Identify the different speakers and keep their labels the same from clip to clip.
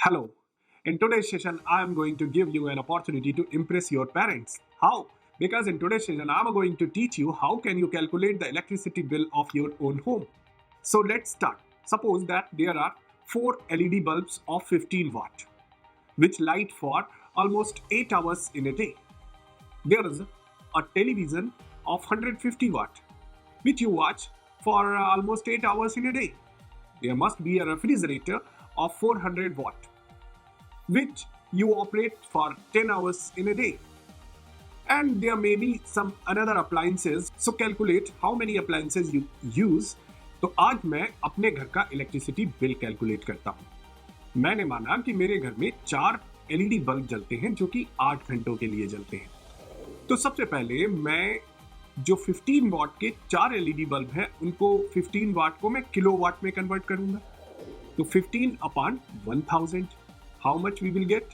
Speaker 1: Hello. In today's session, I am going to give you an opportunity to impress your parents. How? Because in today's session, I am going to teach you how can you calculate the electricity bill of your own home. So let's start. Suppose that there are 4 LED bulbs of 15 watt, which light for almost 8 hours in a day. There is a television of 150 watt, which you watch for almost 8 hours in a day. There must be a refrigerator of 400 watt, which you operate for 10 hours in a day. And there may be some another appliances. So calculate how many appliances you use. तो आज मैं अपने घर का electricity bill calculate करता हूँ। मैंने माना कि मेरे घर में 4 एलईडी बल्ब जलते हैं जो कि 8 घंटों के लिए जलते हैं। तो सबसे पहले मैं जो 15 वॉट के 4 एलईडी बल्ब हैं उनको 15 वाट को मैं किलोवाट में कन्वर्ट करूंगा। तो 15 upon 1000, how much we will get?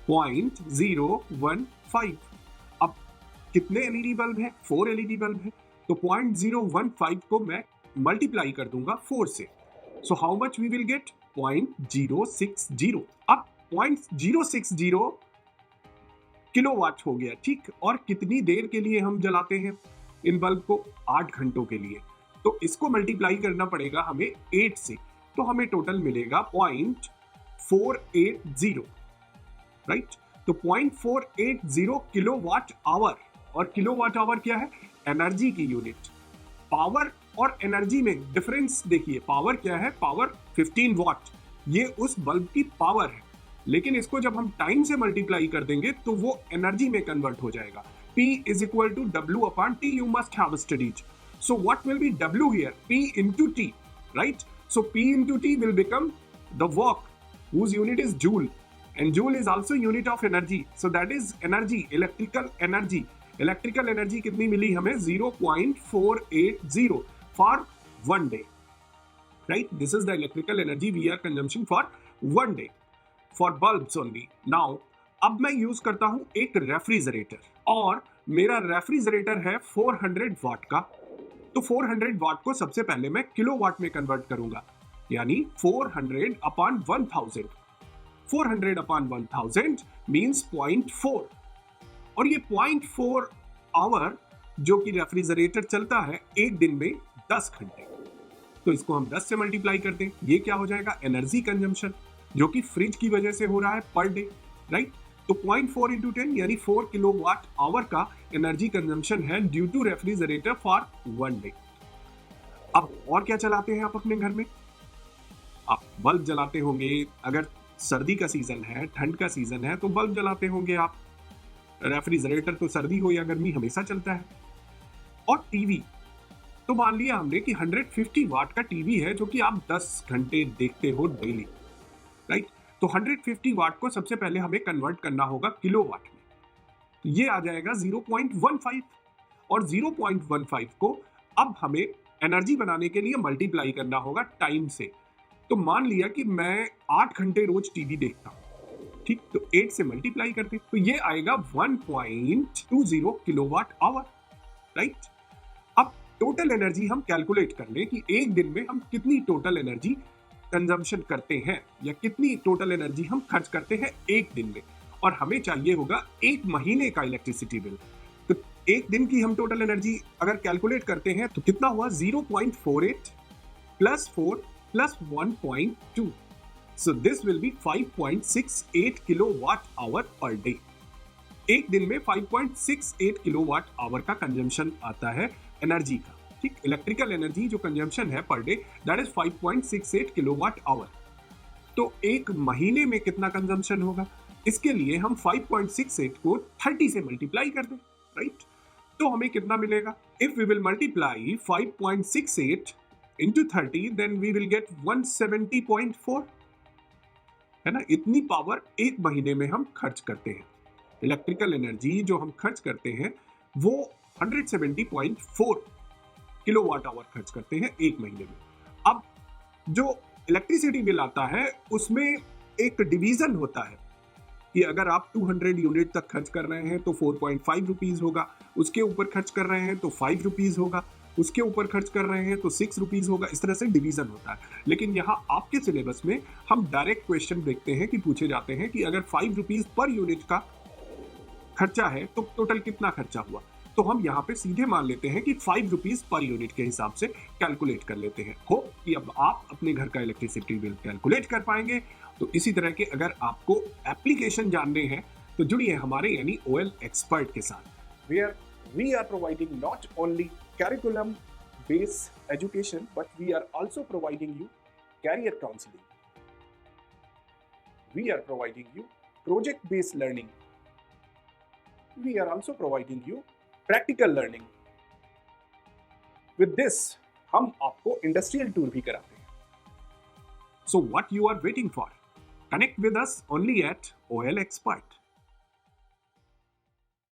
Speaker 1: 0.015। अब कितने एलईडी बल्ब हैं? 4 एलईडी बल्ब हैं, तो 0.015 को मैं मल्टीप्लाई कर दूंगा 4 से। So how much we will get? 0.060। अब 0.060 किलोवाट हो गया, ठीक। और कितनी देर के लिए हम जलाते हैं इन बल्ब को? 8 घंटों के लिए। तो इसको मल्टीप्लाई करना पड़ेगा हमें 8 से, तो हमें टोटल मिलेगा 0.480, राइट। तो 0.480 किलोवाट आवर। और किलोवाट आवर क्या है? एनर्जी की यूनिट। पावर और एनर्जी में डिफरेंस देखिए। पावर क्या है? पावर 15 वॉट, ये उस बल्ब की पावर है। लेकिन इसको जब हम टाइम से मल्टीप्लाई कर देंगे तो वो एनर्जी में कन्वर्ट हो जाएगा। P is equal to W upon T, you must have studied. So what will be W here? P into T, right? So P into T will become the work, whose unit is joule. And joule is also unit of energy. So that is energy, electrical energy. Electrical energy कितनी मिली हमें? 0.480 for 1 day. Right? This is the electrical energy we are consumption for 1 day. For bulbs only. Now, अब मैं use करता हूं एक refrigerator, और मेरा refrigerator है 400 वाट का। तो 400 वाट को सबसे पहले मैं किलोवाट में कन्वर्ट करूंगा, यानी 400 अपॉन 1000। 400 अपॉन 1000 मींस 0.4, और ये 0.4 आवर जो कि रेफ्रिजरेटर चलता है एक दिन में 10 घंटे। तो इसको हम 10 से मल्टीप्लाई कर दें, ये क्या हो जाएगा? एनर्जी कंजम्पशन, जो कि फ्रिज की वजह से हो रहा है पर डे, राइट। तो 0.4 इंटू 10 यानी 4 किलोवाट आवर का एनर्जी कंजम्पशन है due to refrigerator for 1 day. अब और क्या चलाते हैं आप अपने घर में? आप बल्ब जलाते होंगे। अगर सर्दी का सीजन है, ठंड का सीजन है, तो बल्ब जलाते होंगे आप। रेफ्रिजरेटर तो सर्दी हो या गर्मी हमेशा चलता है। और टीवी, तो मान लिया हमने कि 150 वाट का टीवी है जो कि आप 10 घंटे देखते हो डेली, राइट। तो 150 वाट को सबसे पहले हमें कन्वर्ट करना होगा किलोवाट में। तो ये आ जाएगा 0.15, और 0.15 को अब हमें एनर्जी बनाने के लिए मल्टीप्लाई करना होगा टाइम से। तो मान लिया कि मैं 8 घंटे रोज टीवी देखता हूं, ठीक। तो 8 से मल्टीप्लाई करते तो ये आएगा 1.20 किलोवाट आवर, राइट। अब टोटल एनर्जी हम कैलकुलेट कर लें कि एक दिन में हम कितनी टोटल एनर्जी कंजम्पशन करते हैं, या कितनी टोटल एनर्जी हम खर्च करते हैं एक दिन में। और हमें चाहिए होगा एक महीने का इलेक्ट्रिसिटी बिल। तो एक दिन की हम टोटल एनर्जी अगर कैलकुलेट करते हैं तो कितना हुआ? 0.48 plus 4 plus 1.2, so this will be 5.68 kilowatt hour per day. एक दिन में 5.68 किलोवाट आवर का कंजम्पशन आता है एनर्जी का, ठीक। इलेक्ट्रिकल एनर्जी जो कंजम्पशन है per day, that is 5.68 kilowatt hour. तो एक महीने में कितना कंजम्पशन होगा? इसके लिए हम 5.68 को 30 से मल्टीप्लाई कर दें, राइट। तो हमें कितना मिलेगा? If we will multiply 5.68 into 30, then we will get 170.4, है ना। इतनी पावर एक महीने में हम खर्च करते हैं। इलेक्ट्रिकल एनर्जी जो हम खर्च करते हैं वो 170.4 किलोवाट आवर खर्च करते हैं एक महीने में। अब जो इलेक्ट्रिसिटी बिल आता है उसमें एक डिवीजन होता है कि अगर आप 200 यूनिट तक खर्च कर रहे हैं तो 4.5 रुपीज होगा, उसके ऊपर खर्च कर रहे हैं तो 5 रुपीज होगा, उसके ऊपर खर्च कर रहे हैं तो 6 रुपीज होगा, इस तरह से डिवीजन होता है। लेकिन यहाँ आपके सिलेबस में हम डायरेक्ट क्वेश्चन देखते हैं कि पूछे जाते हैं कि अगर 5 रुपीज पर यूनिट का खर्चा है तो टोटल कितना खर्चा हुआ। तो हम यहाँ पे सीधे मान लेते हैं कि 5 रुपीज पर यूनिट के हिसाब से कैलकुलेट कर लेते हैं। हो कि अब आप अपने घर का इलेक्ट्रिसिटी बिल कैलकुलेट कर पाएंगे। तो इसी तरह के अगर आपको एप्लीकेशन जानने हैं तो जुड़िए हमारे यानी OL एक्सपर्ट के साथ,
Speaker 2: where we are providing not only curriculum based education but we are also providing you career counseling. We are providing you project based learning. We are also providing you practical learning. With this हम आपको industrial tour भी कराते हैं।
Speaker 1: so what you are waiting for? Connect with us only at OL Expert.